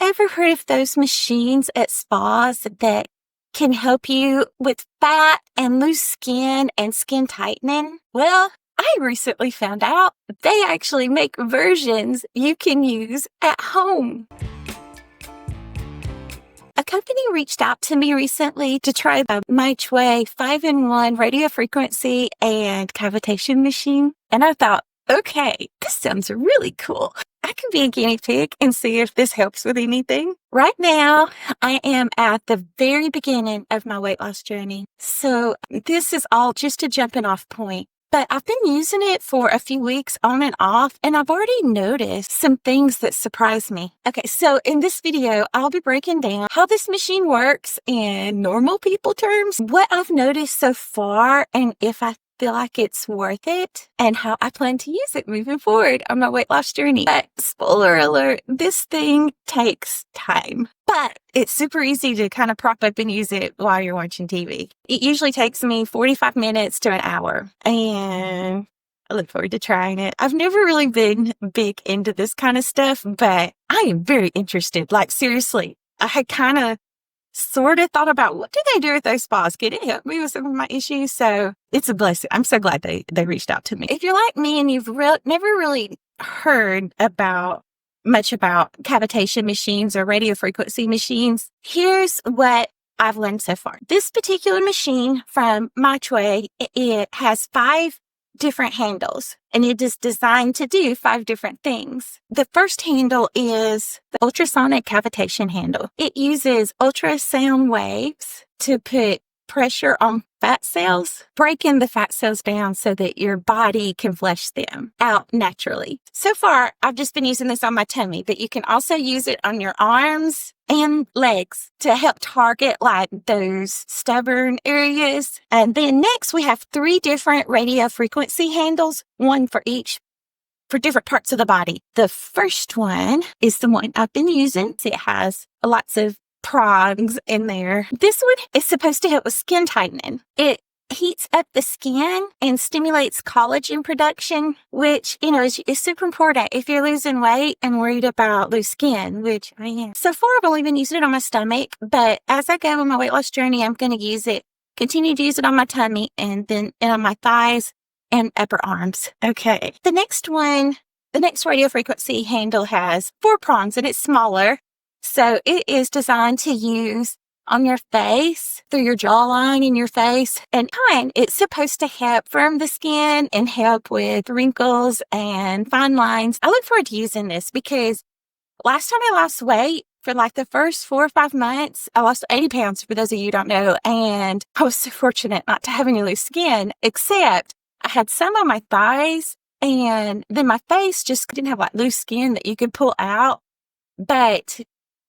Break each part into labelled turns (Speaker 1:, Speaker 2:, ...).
Speaker 1: ever heard of those machines at spas that can help you with fat and loose skin and skin tightening? Well, I recently found out they actually make versions you can use at home. A company reached out to me recently to try the Mychway 5-in-1 radiofrequency and cavitation machine. And I thought, okay, this sounds really cool. I can be a guinea pig and see if this helps with anything. Right now, I am at the very beginning of my weight loss journey. So this is all just a jumping off point. But I've been using it for a few weeks on and off, and I've already noticed some things that surprise me. Okay, so in this video, I'll be breaking down how this machine works in normal people terms, what I've noticed so far, and if I feel like it's worth it, and how I plan to use it moving forward on my weight loss journey. But spoiler alert, this thing takes time. But it's super easy to kind of prop up and use it while you're watching TV. It usually takes me 45 minutes to an hour, and I look forward to trying it. I've never really been big into this kind of stuff, but I am very interested. Like, seriously, I had kind of sort of thought about what do they do with those spas? Could it help me with some of my issues? So it's a blessing. I'm so glad they reached out to me. If you're like me and you've never really heard much about cavitation machines or radiofrequency machines, here's what I've learned so far. This particular machine from Mychway, it has 5 different handles, and it is designed to do 5 different things. The first handle is the ultrasonic cavitation handle. It uses ultrasound waves to put pressure on fat cells, breaking the fat cells down so that your body can flush them out naturally. So far, I've just been using this on my tummy, but you can also use it on your arms and legs to help target like those stubborn areas. And then next we have 3 different radio frequency handles, one for each for different parts of the body. The first one is the one I've been using. It has lots of prongs in there. This one is supposed to help with skin tightening. It heats up the skin and stimulates collagen production, which, is super important if you're losing weight and worried about loose skin, which I am. So far, I've only been using it on my stomach, but as I go on my weight loss journey, I'm going to continue to use it on my tummy and then on my thighs and upper arms. Okay. The next radio frequency handle has 4 prongs and it's smaller. So it is designed to use on your face, through your jawline in your face. And it's supposed to help firm the skin and help with wrinkles and fine lines. I look forward to using this because last time I lost weight, for like the first 4 or 5 months, I lost 80 pounds, for those of you who don't know. And I was so fortunate not to have any loose skin, except I had some on my thighs, and then my face just didn't have like loose skin that you could pull out. But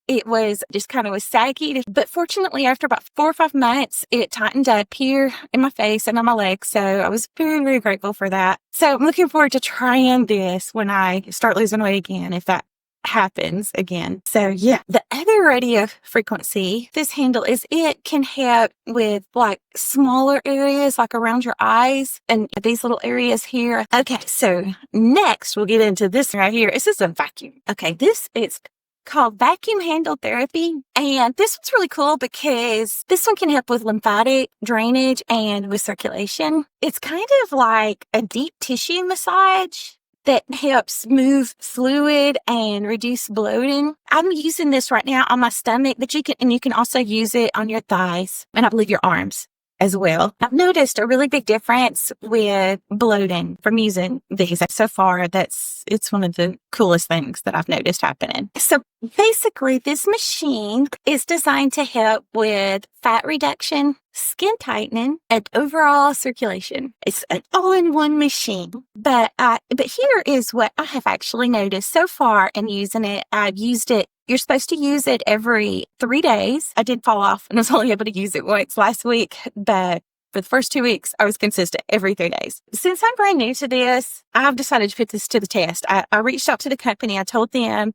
Speaker 1: it was just kind of was saggy. But fortunately, after about 4 or 5 months, it tightened up here in my face and on my legs. So I was very, very grateful for that. So I'm looking forward to trying this when I start losing weight again, if that happens again. So yeah, the other radio frequency, this handle it can help with like smaller areas, like around your eyes and these little areas here. Okay, so next we'll get into this right here. This is a vacuum. Okay, this is called vacuum handle therapy. And this one's really cool because this one can help with lymphatic drainage and with circulation. It's kind of like a deep tissue massage that helps move fluid and reduce bloating. I'm using this right now on my stomach, but you can also use it on your thighs and I believe your arms as well. I've noticed a really big difference with bloating from using these. So far, it's one of the coolest things that I've noticed happening. So basically, this machine is designed to help with fat reduction, skin tightening, and overall circulation. It's an all-in-one machine. But here is what I have actually noticed so far in using it. I've used it. You're supposed to use it every 3 days. I did fall off and I was only able to use it once last week, but for the first 2 weeks, I was consistent every 3 days. Since I'm brand new to this, I've decided to put this to the test. I reached out to the company. I told them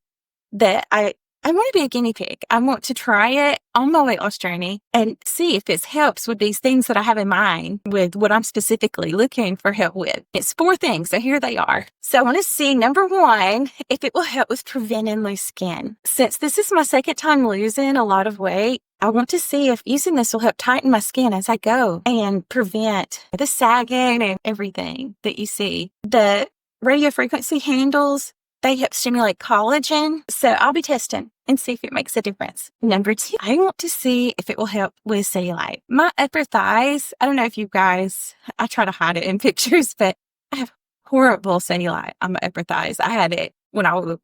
Speaker 1: that I I want to be a guinea pig. I want to try it on my weight loss journey and see if it helps with these things that I have in mind with what I'm specifically looking for help with. It's 4 things. So here they are. So I want to see, number 1, if it will help with preventing loose skin. Since this is my second time losing a lot of weight, I want to see if using this will help tighten my skin as I go and prevent the sagging and everything that you see. The radiofrequency handles, they help stimulate collagen. So I'll be testing and see if it makes a difference. Number 2, I want to see if it will help with cellulite. My upper thighs, I don't know if you guys, I try to hide it in pictures, but I have horrible cellulite on my upper thighs. I had it when I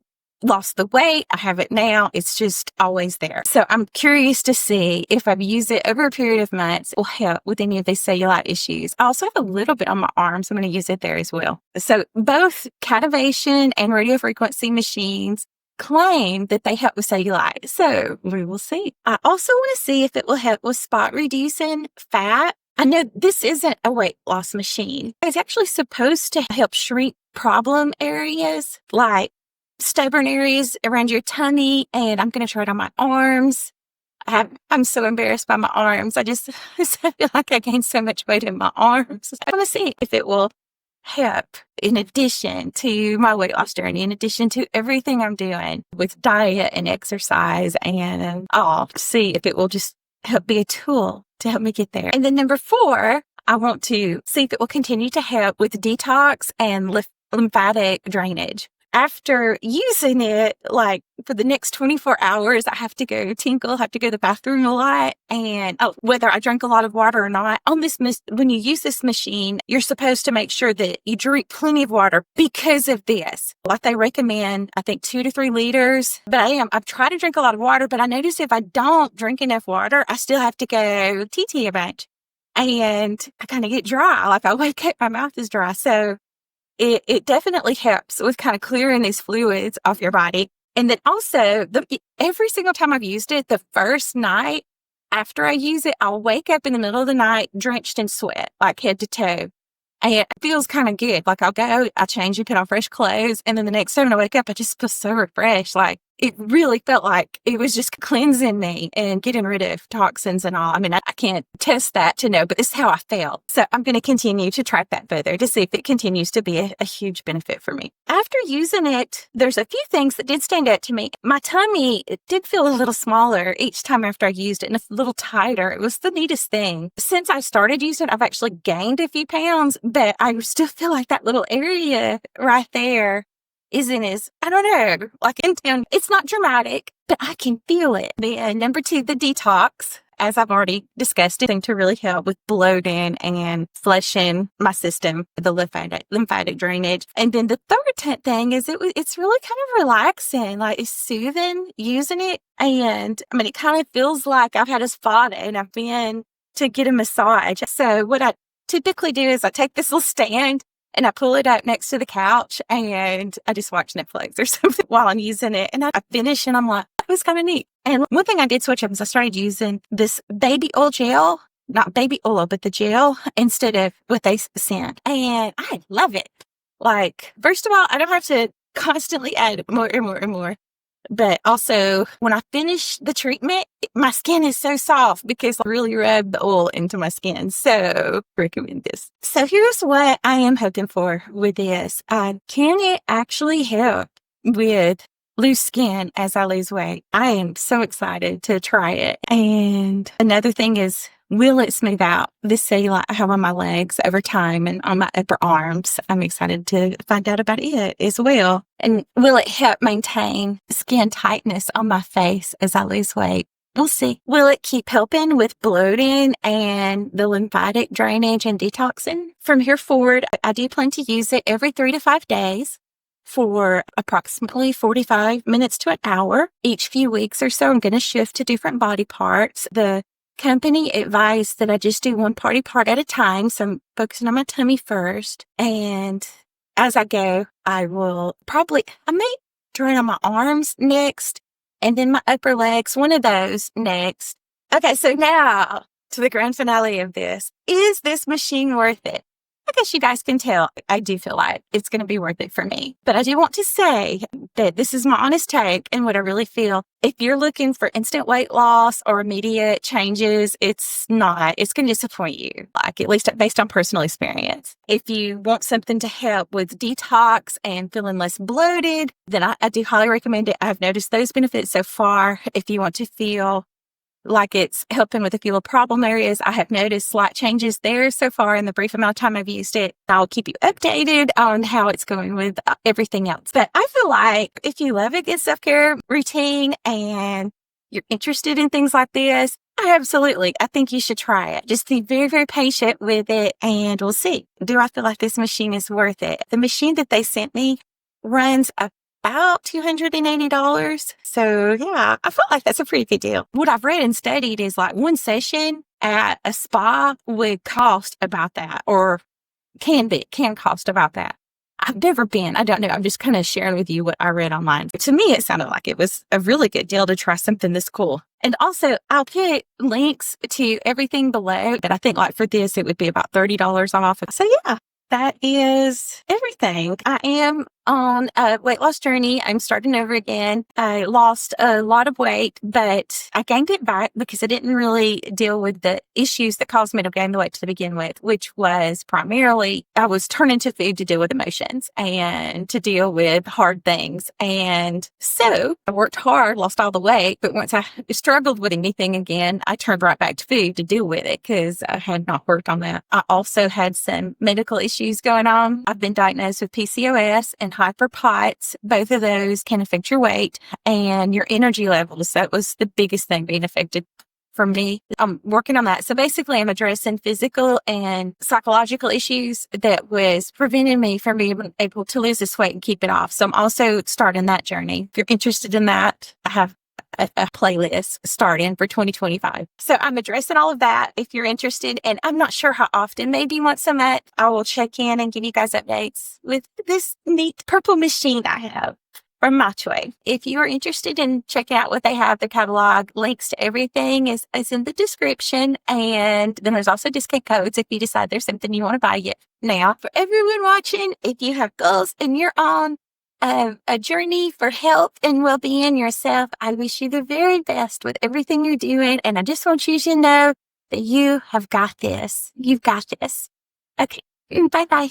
Speaker 1: lost the weight. I have it now. It's just always there. So I'm curious to see if I've used it over a period of months, it will help with any of these cellulite issues. I also have a little bit on my arms. I'm going to use it there as well. So both Cavitation and radiofrequency machines claim that they help with cellulite. So we will see. I also want to see if it will help with spot reducing fat. I know this isn't a weight loss machine. It's actually supposed to help shrink problem areas like stubborn areas around your tummy, and I'm going to try it on my arms. I'm so embarrassed by my arms. I feel like I gained so much weight in my arms. I want to see if it will help in addition to my weight loss journey, in addition to everything I'm doing with diet and exercise, and I'll see if it will just help be a tool to help me get there. And then number 4, I want to see if it will continue to help with detox and lymphatic drainage. After using it, like for the next 24 hours, I have to go tinkle, have to go to the bathroom a lot. And whether I drink a lot of water or not, on this, when you use this machine, you're supposed to make sure that you drink plenty of water because of this. Like they recommend, I think 2 to 3 liters, but I've tried to drink a lot of water, but I notice if I don't drink enough water, I still have to go TT a bunch. And I kind of get dry. Like I wake up, my mouth is dry. So it definitely helps with kind of clearing these fluids off your body. And then also, every single time I've used it, the first night after I use it, I'll wake up in the middle of the night drenched in sweat, like head to toe. And it feels kind of good. Like I'll go, I change and put on fresh clothes. And then the next time when I wake up, I just feel so refreshed. Like it really felt like it was just cleansing me and getting rid of toxins and all. I mean, I can't test that to know, but this is how I felt. So I'm going to continue to track that further to see if it continues to be a huge benefit for me. After using it, there's a few things that did stand out to me. My tummy, it did feel a little smaller each time after I used it and a little tighter. It was the neatest thing. Since I started using it, I've actually gained a few pounds, but I still feel like that little area right there isn't as, I don't know, like it's not dramatic, but I can feel it. And number 2, the detox, as I've already discussed, it to really help with bloating and flushing my system, the lymphatic drainage. And then the third thing is it's really kind of relaxing, like it's soothing using it. And I mean, it kind of feels like I've had a spa day and I've been to get a massage. So what I typically do is I take this little stand and I pull it up next to the couch and I just watch Netflix or something while I'm using it. And I finish and I'm like, that was kind of neat. And one thing I did switch up is I started using this baby oil gel, not baby oil, but the gel instead of what they sent. And I love it. Like, first of all, I don't have to constantly add more and more and more. But also, when I finish the treatment, my skin is so soft because I really rub the oil into my skin. So, recommend this. So, here's what I am hoping for with this. Can it actually help with loose skin as I lose weight? I am so excited to try it. And another thing is, will it smooth out the cellulite I have on my legs over time and on my upper arms? I'm excited to find out about it as well. And will it help maintain skin tightness on my face as I lose weight? We'll see. Will it keep helping with bloating and the lymphatic drainage and detoxing? From here forward, I do plan to use it every 3 to 5 days for approximately 45 minutes to an hour. Each few weeks or so, I'm going to shift to different body parts. The company advised that I just do one body part at a time. So I'm focusing on my tummy first. And as I go, I may try it on my arms next and then my upper legs, one of those next. Okay, so now to the grand finale of this. Is this machine worth it? I guess you guys can tell I do feel like it's going to be worth it for me. But I do want to say that this is my honest take and what I really feel. If you're looking for instant weight loss or immediate changes, it's not. It's going to disappoint you, like at least based on personal experience. If you want something to help with detox and feeling less bloated, then I do highly recommend it. I've noticed those benefits so far. If you want to feel like it's helping with a few problem areas, I have noticed slight changes there so far in the brief amount of time I've used it. I'll keep you updated on how it's going with everything else. But I feel like if you love a good self-care routine and you're interested in things like this, I think you should try it. Just be very, very patient with it and we'll see. Do I feel like this machine is worth it? The machine that they sent me runs about $280. So yeah, I felt like that's a pretty good deal. What I've read and studied is like one session at a spa would cost about that, or can cost about that. I've never been. I don't know. I'm just kind of sharing with you what I read online. But to me, it sounded like it was a really good deal to try something this cool. And also, I'll put links to everything below. But I think like for this, it would be about $30 off. So yeah, that is everything. I am on a weight loss journey. I'm starting over again. I lost a lot of weight, but I gained it back because I didn't really deal with the issues that caused me to gain the weight to begin with, which was primarily I was turning to food to deal with emotions and to deal with hard things. And so I worked hard, lost all the weight, but once I struggled with anything again, I turned right back to food to deal with it because I had not worked on that. I also had some medical issues going on. I've been diagnosed with PCOS and hyperpots. Both of those can affect your weight and your energy levels. That was the biggest thing being affected for me. I'm working on that. So basically, I'm addressing physical and psychological issues that was preventing me from being able to lose this weight and keep it off. So I'm also starting that journey. If you're interested in that, I have a playlist starting for 2025. So I'm addressing all of that if you're interested. And I'm not sure how often, maybe once a month, I will check in and give you guys updates with this neat purple machine I have from Mychway. If you are interested in checking out what they have, the catalog, links to everything is in the description. And then there's also discount codes if you decide there's something you want to buy yet. Now, for everyone watching, if you have goals and you're on a journey for health and well-being yourself, I wish you the very best with everything you're doing. And I just want you to know that you have got this. You've got this. Okay. Bye-bye.